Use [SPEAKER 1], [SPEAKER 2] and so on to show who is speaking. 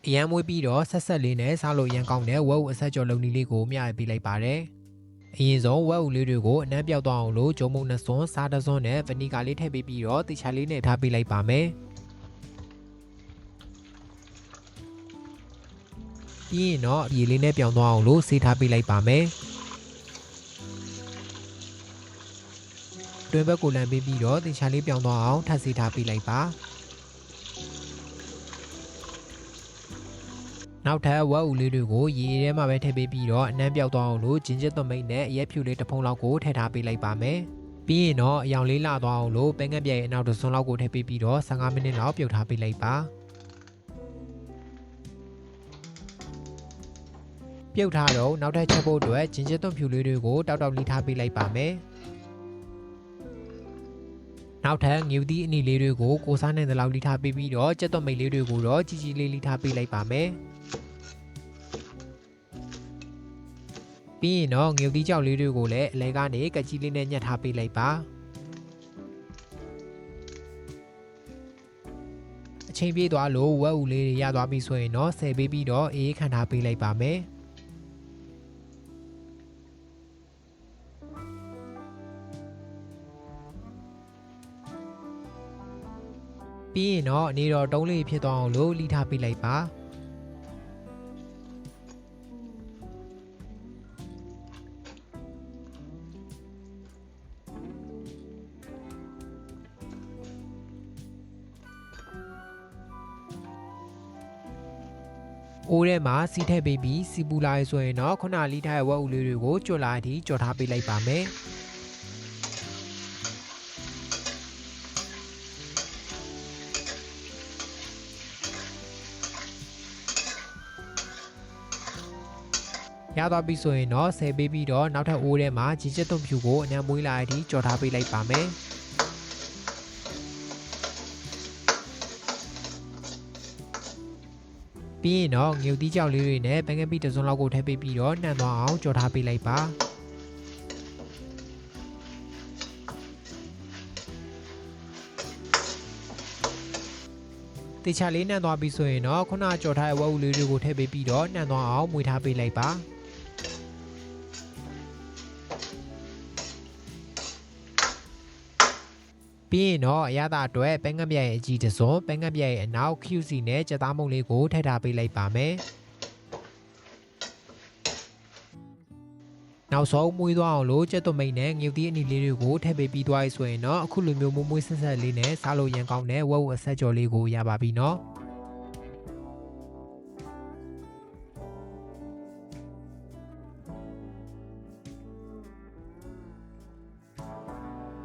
[SPEAKER 1] အရန်မွေးပြီးတော့ဆက်ဆက်လေးနဲ့စားလို့ရန်ကောင်းတဲ့ဝက်ဥအဆက်ကြော်လုံနီလေးကိုမျှရပေးလိုက်ပါတယ်အရင်ဆုံးဝက်ဥလေးတွေကိုအနှမ်းပြောက်သွားအောင်လို့ဂျုံမုံနှစ်စွန်းစားတစ်စွန်းနဲ့ဗနီဂါလေးထည့်ပေးပြီးတော့တေချာလေးနဲ့ထားပေးလိုက်ပါမယ်ပြီးရင်တော့ရေလေးနဲ့ပြောင်းသွားအောင်လို့ဆေးထားပေးလိုက်ပါမယ်တွင်ဘက်ကိုလမ်းပေးပြီးတော့တေချာလေးပြောင်းသွားအောင်ထပ်ဆေးထားပေးလိုက်ပါနောက်ထပ်ဝက်ဥလေးတွေကိုရေထဲမှာပဲထည့်ပေးပြီးတော့အနှမ်းပြောက်သွားအောင်လို့ဂျင်ဂျာသွမိတ်နဲ့အရက်ဖြူလေးတစ်ဖုံလောက်ကိုထည့်ထားပေးလိုက်ပါမယ်ပြီးရင်တော့အယောင်လေးလာသွားအောင်လို့ပဲငတ်ပြဲရဲ့အနောက်တစ်စွန်းလောက်ကိုထည့်ပေးပြီးတော့15မိနစ်လောက်ပြုတ်ထားပေးလိုက်ပါပြုတ်ထားတော့နောက်ထပ်ချက်ဖို့အတွက်ဂျင်ဂျာသွဖြူလေးတွေကိုတောက်တောက်လေးထားပေးလိုက်ပါမယ်နောက်ထပ်ငြူသီးအနီလေးတွေကိုကိုစားနိုင်တဲ့လောက်လိထားပေးပြီးတော့ကြက်သွမိတ်လေးတွေကိုတော့ကြီးကြီးလေးလိထားပေးလိုက်ပါမယ်ပြီးရင်တော့ငြူသီးကြောက်လေးတွေကိုလည်းအလဲကနေကကြီးလေးနဲ့ညှက်ထားပေးလိုက်ပါအချိန်ပြေးသွားလို့ဝက်ဥလေးတွေရသွားပြီဆိုရင်တော့ဆယ်ပေးပြီးတော့အေးခံထားပေးလိုက်ပါမယ်ပြီးရင်တော့အနေတော်တုံးလေးဖြစ်သွားအောင်လို့လိထားပေးလိုက်ပါအိုးထဲမှာစီးထည့်ပေးပြီးစီပူလာရဆိုရင်တော့ခုနလိထားရဲ့ဝက်ဥလေးတွေကိုကြွလာအထိကြော်ထားပေးလိုက်ပါမယ်ရသွားပြီဆိုရင်တော့ဆယ်ပေးပြီးတော့နောက်ထပ်အိုးထဲမှာဂျီချက်သွဖြူကိုအနှံမွေးလာအထိကြော်ထားပေးလိုက်ပါမယ်ပြီးရင်တော့ငြူသီးကြောက်လေးတွေနဲ့ပဲငယ်ပီတစ်စုံလောက်ကိုထည့်ပေးပြီးတော့နှံသွားအောင်ကြော်ထားပေးလိုက်ပါတေချာလေးနှံသွားပြီဆိုရင်တော့ခုနကြော်ထားတဲ့ဝက်ဥလေးတွေကိုထည့်ပေးပြီးတော့နှံသွားအောင်မွေထားပေးလိုက်ပါပြီးရင်တော့အရသာအတွက်ပဲငတ်ပြဲရဲ့အကြီးတစ်စုံပဲငတ်ပြဲရဲ့အနောက် QC နဲ့ကြက်သားမုံလေးကိုထည့်ထားပေးလိုက်ပါမယ်နောက်ဆုံးမွေးသွားအောင်လို့ကြက်သွမိတ်နဲ့ငြူသီးအနီလေးတွေကိုထည့်ပေးပြီးသွားပြီဆိုရင်တော့အခုလိုမျိုးမွေးဆက်ဆက်လေးနဲ့စားလို့ရန်ကောင်းတဲ့ဝက်ဝက်ဆက်ကြော်လေးကိုရပါပြီနော်